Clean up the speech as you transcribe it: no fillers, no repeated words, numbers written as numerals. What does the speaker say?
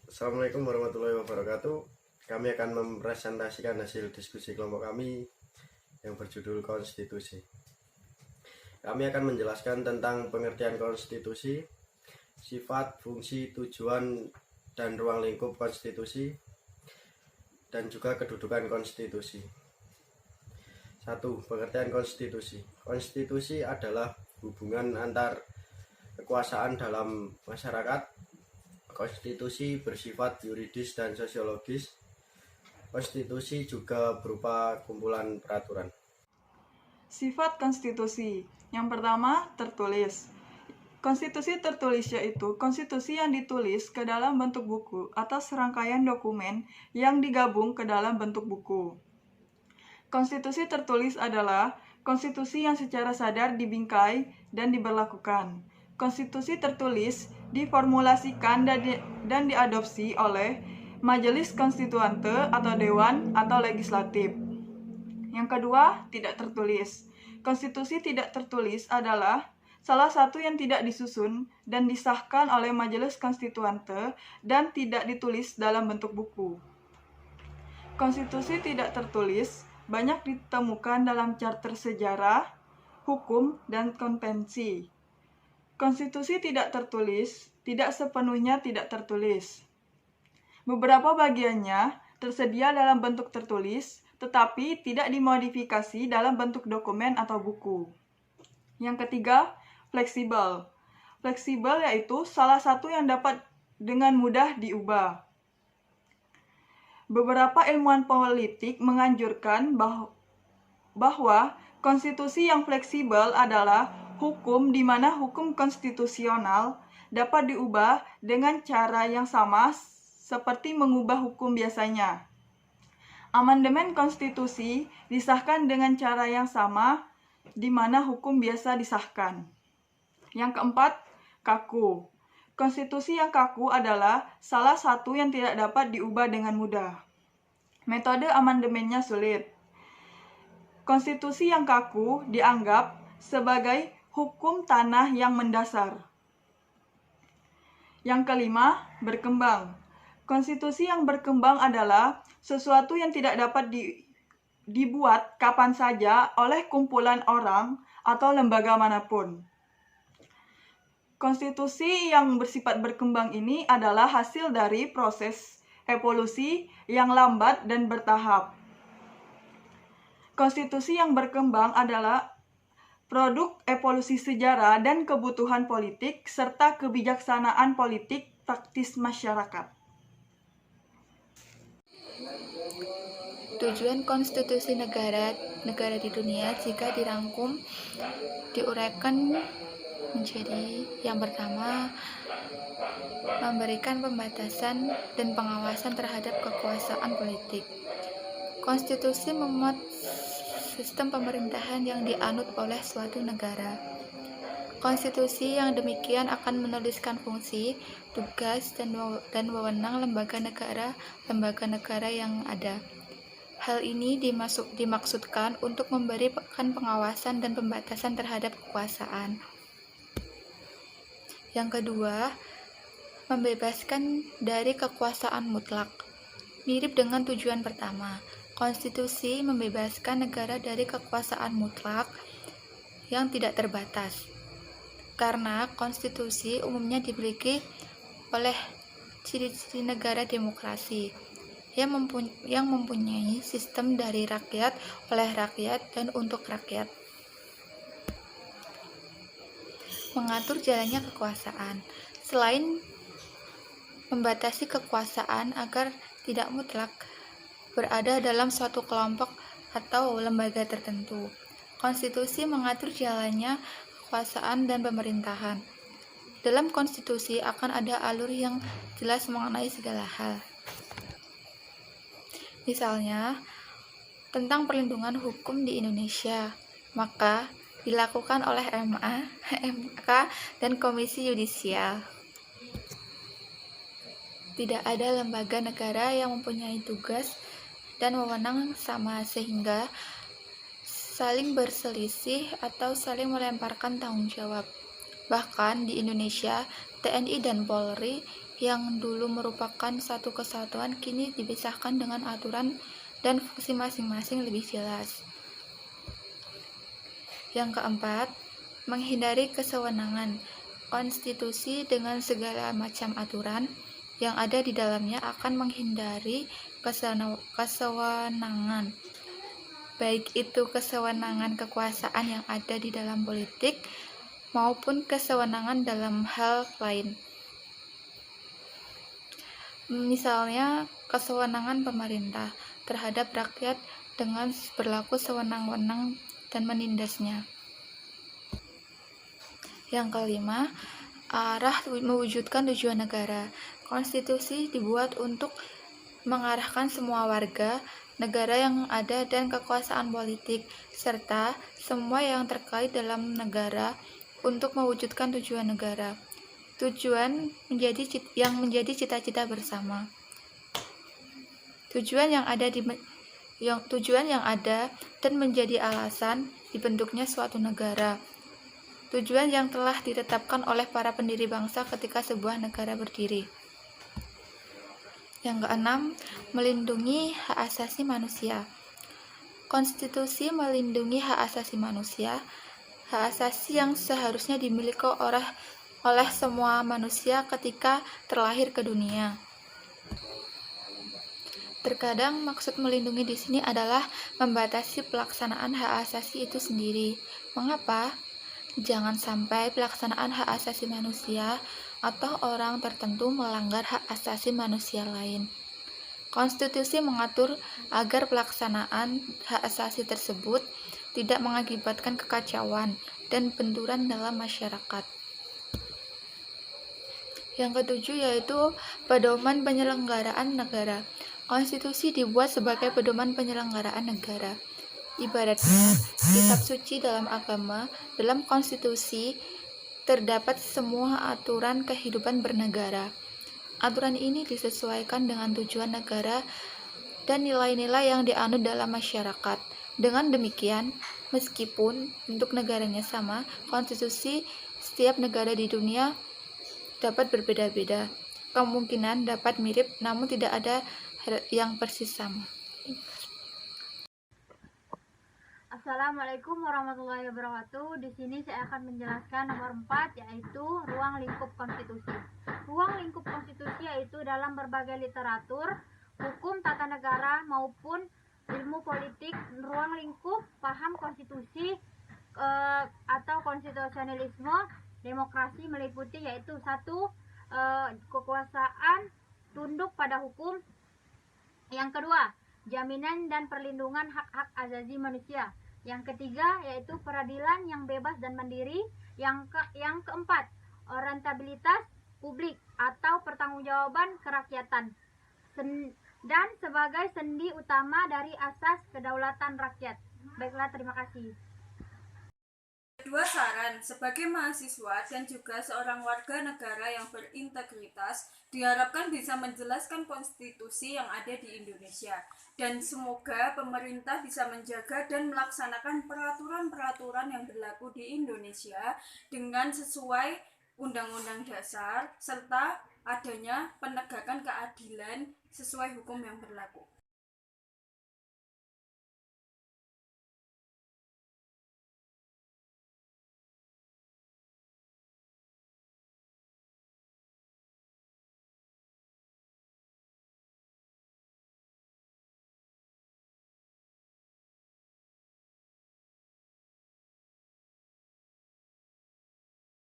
Assalamualaikum warahmatullahi wabarakatuh. Kami akan mempresentasikan hasil diskusi kelompok kami yang berjudul konstitusi. Kami akan menjelaskan tentang pengertian konstitusi, sifat, fungsi, tujuan, dan ruang lingkup konstitusi, dan juga kedudukan konstitusi. 1. Pengertian konstitusi. Konstitusi adalah hubungan antar kekuasaan dalam masyarakat. Konstitusi bersifat yuridis dan sosiologis. Konstitusi juga berupa kumpulan peraturan. Sifat konstitusi. Yang pertama, tertulis. Konstitusi tertulis yaitu konstitusi yang ditulis ke dalam bentuk buku atau serangkaian dokumen yang digabung ke dalam bentuk buku. Konstitusi tertulis adalah konstitusi yang secara sadar dibingkai dan diberlakukan. Konstitusi tertulis diformulasikan dan diadopsi oleh Majelis Konstituante atau Dewan atau Legislatif. Yang kedua, tidak tertulis. Konstitusi tidak tertulis adalah salah satu yang tidak disusun dan disahkan oleh Majelis Konstituante dan tidak ditulis dalam bentuk buku. Konstitusi tidak tertulis banyak ditemukan dalam charter sejarah, hukum, dan konvensi. Konstitusi tidak tertulis tidak sepenuhnya tidak tertulis. Beberapa bagiannya tersedia dalam bentuk tertulis, tetapi tidak dimodifikasi dalam bentuk dokumen atau buku. Yang ketiga, fleksibel. Fleksibel yaitu salah satu yang dapat dengan mudah diubah. Beberapa ilmuwan politik menganjurkan bahwa konstitusi yang fleksibel adalah hukum di mana hukum konstitusional dapat diubah dengan cara yang sama seperti mengubah hukum biasanya. Amandemen konstitusi disahkan dengan cara yang sama di mana hukum biasa disahkan. Yang keempat, kaku. Konstitusi yang kaku adalah salah satu yang tidak dapat diubah dengan mudah. Metode amandemennya sulit. Konstitusi yang kaku dianggap sebagai hukum tanah yang mendasar. Yang kelima, berkembang. Konstitusi yang berkembang adalah sesuatu yang tidak dapat dibuat kapan saja oleh kumpulan orang atau lembaga manapun. Konstitusi yang bersifat berkembang ini adalah hasil dari proses evolusi yang lambat dan bertahap. Konstitusi yang berkembang adalah produk evolusi sejarah dan kebutuhan politik serta kebijaksanaan politik praktis masyarakat. Tujuan konstitusi negara di dunia jika dirangkum diuraikan menjadi yang pertama, memberikan pembatasan dan pengawasan terhadap kekuasaan politik. Konstitusi memuat sistem pemerintahan yang dianut oleh suatu negara. Konstitusi yang demikian akan menuliskan fungsi, tugas, dan wewenang lembaga negara yang ada. Hal ini dimaksudkan untuk memberikan pengawasan dan pembatasan terhadap kekuasaan. Yang kedua, membebaskan dari kekuasaan mutlak. Mirip dengan tujuan pertama, konstitusi membebaskan negara dari kekuasaan mutlak yang tidak terbatas. Karena konstitusi umumnya dimiliki oleh ciri-ciri negara demokrasi yang mempunyai sistem dari rakyat, oleh rakyat, dan untuk rakyat. Mengatur jalannya kekuasaan. Selain membatasi kekuasaan agar tidak mutlak berada dalam suatu kelompok atau lembaga tertentu, konstitusi mengatur jalannya kekuasaan dan pemerintahan. Dalam konstitusi akan ada alur yang jelas mengenai segala hal. Misalnya, tentang perlindungan hukum di Indonesia, maka dilakukan oleh MA, MK, dan Komisi Yudisial. Tidak ada lembaga negara yang mempunyai tugas dan wewenang sama sehingga saling berselisih atau saling melemparkan tanggung jawab. Bahkan di Indonesia, TNI dan Polri yang dulu merupakan satu kesatuan kini dipisahkan dengan aturan dan fungsi masing-masing lebih jelas. Yang keempat, menghindari kesewenangan. Konstitusi dengan segala macam aturan yang ada di dalamnya akan menghindari kesewenangan, baik itu kesewenangan kekuasaan yang ada di dalam politik maupun kesewenangan dalam hal lain. Misalnya, kesewenangan pemerintah terhadap rakyat dengan berlaku sewenang-wenang dan menindasnya. Yang kelima, arah mewujudkan tujuan negara. Konstitusi dibuat untuk mengarahkan semua warga negara yang ada dan kekuasaan politik, serta semua yang terkait dalam negara untuk mewujudkan tujuan negara. Tujuan yang menjadi cita-cita bersama. Tujuan yang ada dan menjadi alasan dibentuknya suatu negara. Tujuan yang telah ditetapkan oleh para pendiri bangsa ketika sebuah negara berdiri. Yang keenam, melindungi hak asasi manusia. Konstitusi melindungi hak asasi manusia, hak asasi yang seharusnya dimiliki oleh semua manusia ketika terlahir ke dunia. Terkadang maksud melindungi di sini adalah membatasi pelaksanaan hak asasi itu sendiri. Mengapa? Jangan sampai pelaksanaan hak asasi manusia atau orang tertentu melanggar hak asasi manusia lain. Konstitusi mengatur agar pelaksanaan hak asasi tersebut tidak mengakibatkan kekacauan dan benturan dalam masyarakat. Yang ketujuh yaitu pedoman penyelenggaraan negara. Konstitusi dibuat sebagai pedoman penyelenggaraan negara. Ibaratnya, kitab suci dalam agama, dalam konstitusi, terdapat semua aturan kehidupan bernegara. Aturan ini disesuaikan dengan tujuan negara dan nilai-nilai yang dianut dalam masyarakat. Dengan demikian, meskipun bentuk negaranya sama, konstitusi setiap negara di dunia dapat berbeda-beda. Kemungkinan dapat mirip, namun tidak ada yang persis sama. Assalamualaikum warahmatullahi wabarakatuh. Di sini saya akan menjelaskan nomor 4, yaitu ruang lingkup konstitusi. Ruang lingkup konstitusi yaitu dalam berbagai literatur, hukum tata negara maupun ilmu politik. Ruang lingkup paham konstitusi atau konstitusionalisme demokrasi meliputi yaitu 1. Kekuasaan tunduk pada hukum. Yang kedua, jaminan dan perlindungan hak-hak asasi manusia. Yang ketiga yaitu peradilan yang bebas dan mandiri. Yang keempat, rentabilitas publik atau pertanggungjawaban kerakyatan dan sebagai sendi utama dari asas kedaulatan rakyat. Baiklah, terima kasih. Kedua saran, sebagai mahasiswa dan juga seorang warga negara yang berintegritas, diharapkan bisa menjelaskan konstitusi yang ada di Indonesia. Dan semoga pemerintah bisa menjaga dan melaksanakan peraturan-peraturan yang berlaku di Indonesia dengan sesuai Undang-Undang Dasar, serta adanya penegakan keadilan sesuai hukum yang berlaku.